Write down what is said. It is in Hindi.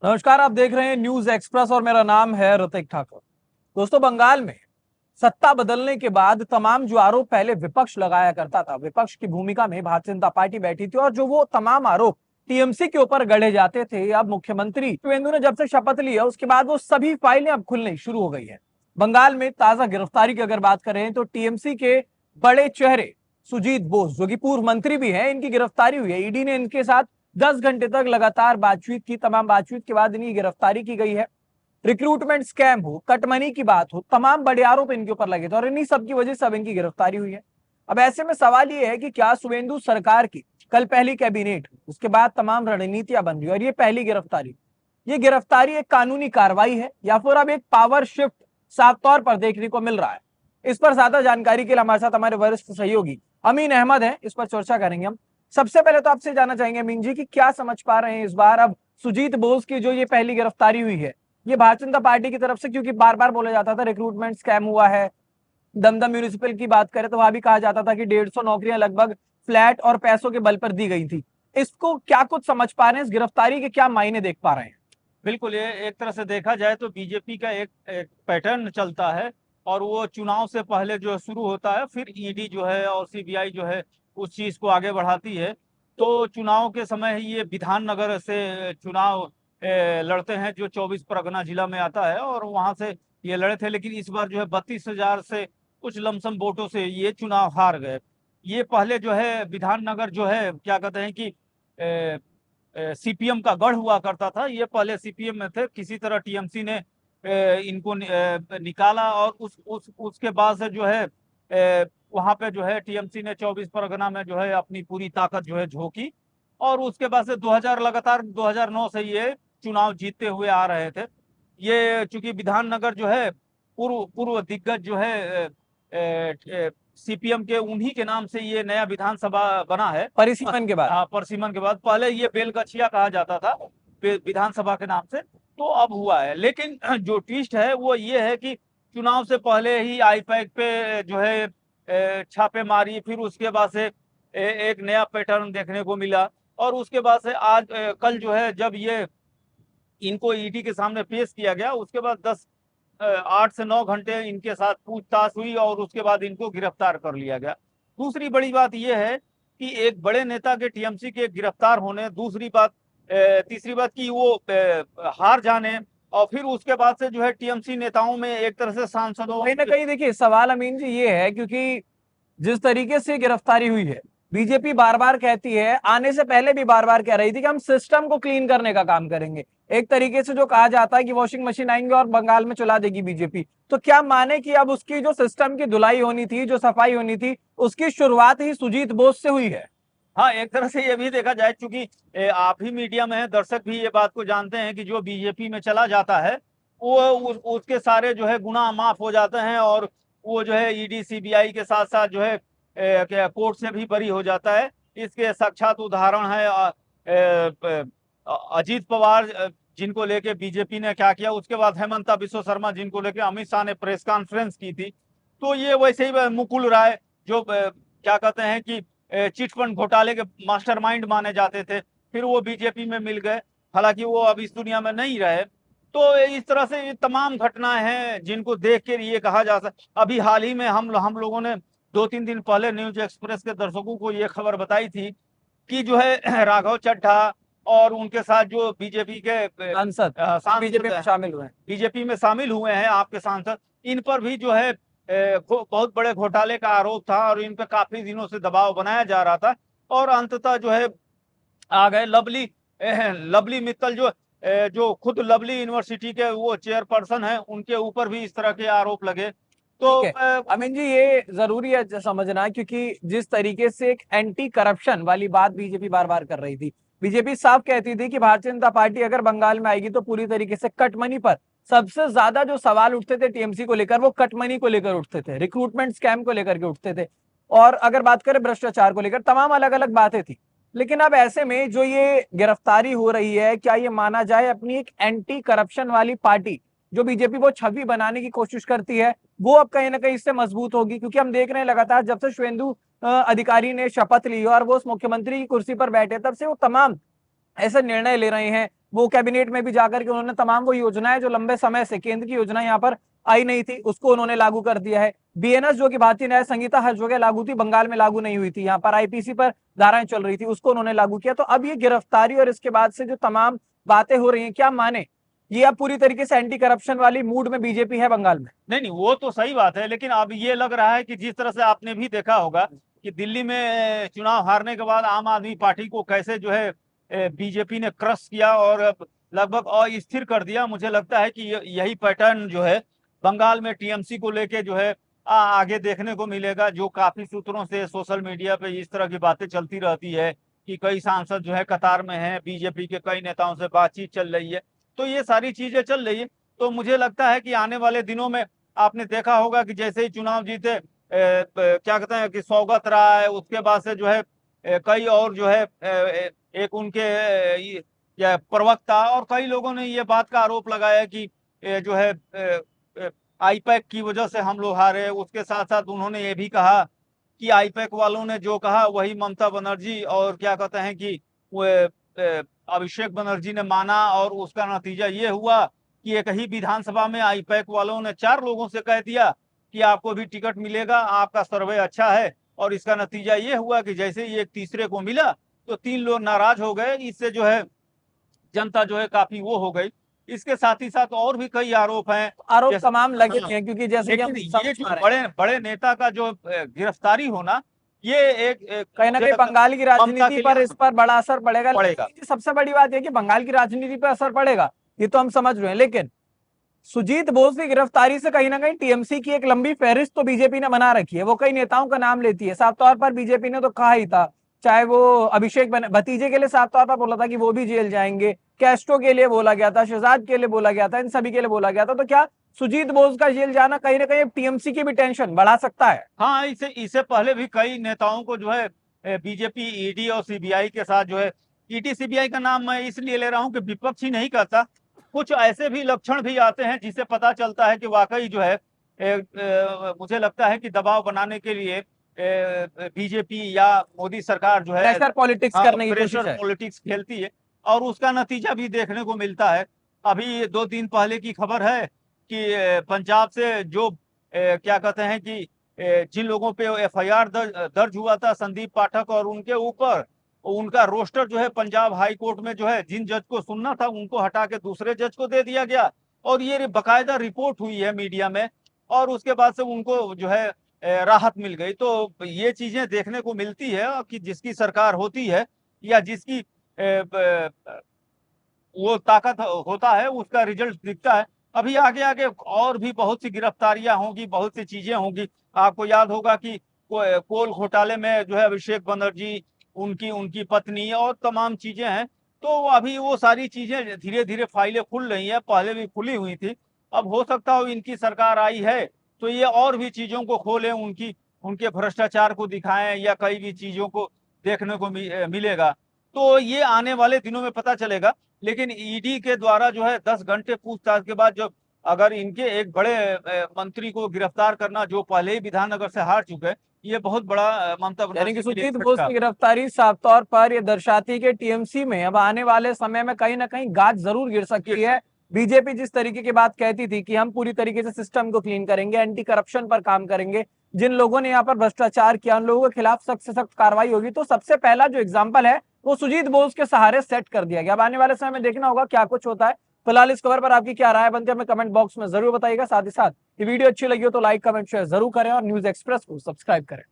नमस्कार, आप देख रहे हैं न्यूज एक्सप्रेस और मेरा नाम है ऋतिक ठाकुर। दोस्तों, बंगाल में सत्ता बदलने के बाद तमाम जो आरोप पहले विपक्ष लगाया करता था, विपक्ष की भूमिका में भारतीय जनता पार्टी बैठी थी और जो वो तमाम आरोप टीएमसी के ऊपर गढ़े जाते थे, अब मुख्यमंत्री शिवेंदु ने जब से शपथ लिया उसके बाद वो सभी फाइलें अब खुलनी शुरू हो गई है। बंगाल में ताजा गिरफ्तारी की अगर बात करें तो टीएमसी के बड़े चेहरे सुजीत बोस, जो कि पूर्व मंत्री भी हैं, इनकी गिरफ्तारी हुई है। ईडी ने इनके साथ 10 घंटे तक लगातार बातचीत की। तमाम बातचीत के बाद इनकी गिरफ्तारी की गई है। रिक्रूटमेंट स्कैम हो, कटमनी की बात हो, तमाम बड़े आरोप इनके ऊपर लगे थे और इन्हीं सब की वजह से अब इनकी गिरफ्तारी हुई है। अब ऐसे में सवाल यह है कि क्या शुवेंदु सरकार की कल पहली कैबिनेट, उसके बाद तमाम रणनीतियां बन रही और ये गिरफ्तारी एक कानूनी कार्रवाई है या फिर अब एक पावर शिफ्ट साफ तौर पर देखने को मिल रहा है। इस पर ज्यादा जानकारी के लिए हमारे साथ हमारे वरिष्ठ सहयोगी अमीन अहमद हैं। इस पर चर्चा करेंगे हम। सबसे पहले तो आपसे जानना चाहेंगे अमीन जी कि क्या समझ पा रहे हैं इस बार अब सुजीत बोस की जो ये पहली गिरफ्तारी हुई है, ये भारतीय जनता पार्टी की तरफ से, क्योंकि बार बार बोला जाता था रिक्रूटमेंट स्कैम हुआ है। दमदम म्यूनिसिपल की बात करें तो वहां भी कहा जाता था कि 150 नौकरियां लगभग फ्लैट और पैसों के बल पर दी गई थी। इसको क्या कुछ समझ पा रहे हैं, इस गिरफ्तारी के क्या मायने देख पा रहे हैं? बिल्कुल, ये एक तरह से देखा जाए तो बीजेपी का एक पैटर्न चलता है। और वो चुनाव से पहले जो शुरू होता है, फिर ईडी जो है और सीबीआई जो है उस चीज को आगे बढ़ाती है। तो चुनाव के समय ही ये विधाननगर से चुनाव लड़ते हैं, जो 24 परगना जिला में आता है, और वहां से ये लड़े थे। लेकिन इस बार जो है 32,000 से कुछ लमसम वोटों से ये चुनाव हार गए। ये पहले जो है विधाननगर जो है क्या कहते हैं कि सीपीएम का गढ़ हुआ करता था। ये पहले सीपीएम में थे, किसी तरह टीएमसी ने इनको निकाला, और उस उसके बाद से जो है वहां पे जो है टीएमसी ने 24 परगना में जो है अपनी पूरी ताकत जो है झोंकी। और उसके बाद से 2000 लगातार 2009 से ये चुनाव जीतते हुए आ रहे थे। ये चूंकि विधाननगर जो है पूर्व पूर्व दिग्गज जो है सीपीएम के, उन्हीं के नाम से ये नया विधानसभा बना है। परिसीमन के बाद। हाँ, परसिमन के बाद। पहले ये बेलगछिया कहा जाता था विधानसभा के नाम से। तो अब हुआ है, लेकिन जो ट्विस्ट है वो ये है कि चुनाव से पहले ही आईपैक पे जो है छापे मारी, फिर उसके बाद से एक नया पैटर्न देखने को मिला। और उसके बाद से आज कल जो है जब ये इनको ईडी के सामने पेश किया गया, उसके बाद 8 से 9 घंटे इनके साथ पूछताछ हुई और उसके बाद इनको गिरफ्तार कर लिया गया। दूसरी बड़ी बात यह है कि एक बड़े नेता के टीएमसी के गिरफ्तार होने, दूसरी बात तीसरी बात कि वो हार जाने, और फिर उसके बाद से जो है टीएमसी नेताओं में एक तरह से सांसदों। कहीं ना कहीं देखिए सवाल अमीन जी ये है, क्योंकि जिस तरीके से गिरफ्तारी हुई है, बीजेपी बार बार कहती है, आने से पहले भी बार बार कह रही थी कि हम सिस्टम को क्लीन करने का काम करेंगे। एक तरीके से जो कहा जाता है कि वॉशिंग मशीन आएंगे और बंगाल में चला देगी बीजेपी, तो क्या माने कि अब उसकी जो सिस्टम की धुलाई होनी थी, जो सफाई होनी थी, उसकी शुरुआत ही सुजीत बोस से हुई है? हाँ, एक तरह से ये भी देखा जाए, क्योंकि आप ही मीडिया में है, दर्शक भी ये बात को जानते हैं कि जो बीजेपी में चला जाता है वो उसके सारे जो है गुनाह माफ हो जाते हैं, और वो जो है ईडी सीबीआई के साथ साथ जो है कोर्ट से भी बरी हो जाता है। इसके साक्षात उदाहरण है अजीत पवार, जिनको लेके बीजेपी ने क्या किया। उसके बाद हेमंता बिश्व शर्मा, जिनको लेके अमित शाह ने प्रेस कॉन्फ्रेंस की थी। तो ये वैसे ही मुकुल राय, जो क्या कहते हैं कि चिट फंड घोटाले के मास्टरमाइंड माने जाते थे, फिर वो बीजेपी में मिल गए। हालांकि वो अब इस दुनिया में नहीं रहे। तो इस तरह से ये तमाम घटनाएं हैं जिनको देख के ये कहा जा सकता। अभी हाल ही में हम लोगों ने 2-3 दिन पहले न्यूज एक्सप्रेस के दर्शकों को ये खबर बताई थी कि जो है राघव चड्ढा और उनके साथ जो बीजेपी के सांसद बीजेपी में शामिल हुए हैं। बीजेपी में शामिल हुए हैं आपके सांसद, इन पर भी जो है बहुत बड़े घोटाले का आरोप था, और इन पर काफी दिनों से दबाव बनाया जा रहा था। और अंततः जो है आ गए लवली लवली मित्तल, जो खुद लवली यूनिवर्सिटी के वो चेयरपर्सन है, उनके ऊपर भी इस तरह के आरोप लगे। तो ठीक है अमीन जी, ये जरूरी है समझना, क्योंकि जिस तरीके से एक एंटी करप्शन वाली बात बीजेपी बार बार कर रही थी, बीजेपी साफ कहती थी कि भारतीय जनता पार्टी अगर बंगाल में आएगी तो पूरी तरीके से कट मनी पर सबसे ज्यादा जो सवाल उठते थे टीएमसी को लेकर, वो कट मनी को लेकर उठते थे, रिक्रूटमेंट स्कैम को लेकर के उठते थे, और अगर बात करें भ्रष्टाचार को लेकर, तमाम अलग अलग बातें थी। लेकिन अब ऐसे में जो ये गिरफ्तारी हो रही है, क्या ये माना जाए अपनी एक एंटी करप्शन वाली पार्टी, जो बीजेपी वो छवि बनाने की कोशिश करती है, वो अब कहीं ना कहीं इससे मजबूत होगी? क्योंकि हम देख रहे हैं लगातार जब से शुवेंदु अधिकारी ने शपथ ली और वो उस मुख्यमंत्री की कुर्सी पर बैठे, तब से वो तमाम ऐसे निर्णय ले रहे हैं वो कैबिनेट में भी जाकर के उन्होंने तमाम वो योजनाएं जो लंबे समय से केंद्र की योजना यहाँ पर आई नहीं थी उसको उन्होंने लागू कर दिया है। बीएनएस जो कि भारतीय न्याय संहिता हर जगह लागू थी, बंगाल में लागू नहीं हुई थी, यहाँ पर आईपीसी पर धाराएं चल रही थी, उसको उन्होंने लागू किया। तो अब ये गिरफ्तारी और इसके बाद से जो तमाम बातें हो रही हैं, क्या माने ये अब पूरी तरीके से एंटी करप्शन वाली मूड में बीजेपी है बंगाल में? नहीं नहीं, वो तो सही बात है, लेकिन अब ये लग रहा है कि जिस तरह से आपने भी देखा होगा कि दिल्ली में चुनाव हारने के बाद आम आदमी पार्टी को कैसे जो है बीजेपी ने क्रश किया और लगभग अस्थिर कर दिया। मुझे लगता है कि यही पैटर्न जो है बंगाल में टीएमसी को लेके जो है आगे देखने को मिलेगा। जो काफी सूत्रों से सोशल मीडिया पे इस तरह की बातें चलती रहती है कि कई सांसद जो है कतार में हैं, बीजेपी के कई नेताओं से बातचीत चल रही है, तो ये सारी चीजें चल रही है। तो मुझे लगता है कि आने वाले दिनों में आपने देखा होगा कि जैसे ही चुनाव जीते क्या कहते हैं कि सौगत राय, उसके बाद से जो है कई और जो है एक उनके या प्रवक्ता और कई लोगों ने ये बात का आरोप लगाया कि जो है आईपैक की वजह से हम लोग हारे। उसके साथ साथ उन्होंने ये भी कहा कि आईपैक वालों ने जो कहा वही ममता बनर्जी और क्या कहते हैं कि वो अभिषेक बनर्जी ने माना, और उसका नतीजा ये हुआ कि एक ही विधानसभा में आईपैक वालों ने 4 लोगों से कह दिया कि आपको भी टिकट मिलेगा, आपका सर्वे अच्छा है, और इसका नतीजा ये हुआ कि जैसे ही एक तीसरे को मिला तो 3 लोग नाराज हो गए। इससे जो है जनता जो है काफी वो हो गई। इसके साथ ही साथ और भी कई आरोप हैं, आरोप जैसे तमाम लगे हाँ, हैं, क्योंकि जैसे कि लेकिन हम ये समझ जो पा रहे बड़े हैं बड़े नेता का जो गिरफ्तारी होना, ये एक कहीं ना मुझे कहीं लगता बंगाल की है ममता राजनीति के पर लिए इस पर बड़ा असर पड़ेगा। पड़ेगा। लेकिन सबसे बड़ी बात यह कि बंगाल की राजनीति पर असर पड़ेगा, ये तो हम समझ रहे हैं, लेकिन सुजीत बोस की गिरफ्तारी से कहीं ना कहीं टीएमसी की एक लंबी फहरिस्त तो बीजेपी ने बना रखी है, वो कई नेताओं का नाम लेती है। साफ तौर पर बीजेपी ने तो कहा ही था, चाहे वो अभिषेक भतीजे के लिए साफ तौर पर बोला था कि वो भी जेल जाएंगे, कैस्ट्रो के लिए बोला गया था, शहजाद के लिए बोला गया था, इन सभी के लिए बोला गया था। तो क्या सुजीत बोस का जेल जाना कहीं ना कहीं टीएमसी की भी टेंशन बढ़ा सकता है? हाँ, इससे पहले भी कई नेताओं को जो है बीजेपी ईडी और सीबीआई के साथ जो है, ईडी सीबीआई का नाम मैं इसलिए ले रहा हूँ कि विपक्ष ही नहीं करता, कुछ ऐसे भी लक्षण भी आते हैं जिससे पता चलता है कि वाकई जो है मुझे लगता है कि दबाव बनाने के लिए बीजेपी या मोदी सरकार जो है प्रेशर पॉलिटिक्स करने की कोशिश प्रेशर है। पॉलिटिक्स खेलती है, और उसका नतीजा भी देखने को मिलता है। अभी 2 दिन पहले की खबर है कि पंजाब से जो क्या कहते हैं कि जिन लोगों पे एफआईआर दर्ज हुआ था, संदीप पाठक और उनके ऊपर, उनका रोस्टर जो है पंजाब हाई कोर्ट में जो है जिन जज को सुनना था उनको हटा के दूसरे जज को दे दिया गया, और ये बकायदा रिपोर्ट हुई है मीडिया में, और उसके बाद से उनको जो है राहत मिल गई। तो ये चीजें देखने को मिलती है कि जिसकी सरकार होती है या जिसकी वो ताकत होता है उसका रिजल्ट दिखता है। अभी आगे आगे और भी बहुत सी गिरफ्तारियां होंगी, बहुत सी चीजें होंगी। आपको याद होगा कि कोल घोटाले में जो है अभिषेक बनर्जी, उनकी उनकी पत्नी और तमाम चीजें हैं। तो अभी वो सारी चीजें धीरे धीरे फाइलें खुल रही हैं, पहले भी खुली हुई थी। अब हो सकता हो इनकी सरकार आई है तो ये और भी चीजों को खोलें, उनकी उनके भ्रष्टाचार को दिखाएं, या कई भी चीजों को देखने को मिलेगा। तो ये आने वाले दिनों में पता चलेगा। लेकिन ईडी के द्वारा जो है 10 घंटे पूछताछ के बाद जब अगर इनके एक बड़े मंत्री को गिरफ्तार करना जो पहले ही विधाननगर से हार चुके हैं, ये बहुत बड़ा ममता यानी कि बनर्जी के लिए सुजीत बोस झटका। की गिरफ्तारी साफ तौर पर यह दर्शाती है कि टीएमसी में अब आने वाले समय में कहीं ना कहीं गाज जरूर गिर सकती है। बीजेपी जिस तरीके की बात कहती थी कि हम पूरी तरीके से सिस्टम को क्लीन करेंगे, एंटी करप्शन पर काम करेंगे, जिन लोगों ने यहाँ पर भ्रष्टाचार किया उन लोगों के खिलाफ सख्त से सख्त कार्रवाई होगी, तो सबसे पहला जो एग्जाम्पल है वो सुजीत बोस के सहारे सेट कर दिया गया। अब आने वाले समय में देखना होगा क्या कुछ होता है। फिलहाल इस खबर पर आपकी क्या राय बनती है हमें कमेंट बॉक्स में जरूर बताइएगा। साथ ही साथ ये वीडियो अच्छी लगी हो तो लाइक कमेंट शेयर जरूर करें और न्यूज एक्सप्रेस को सब्सक्राइब करें।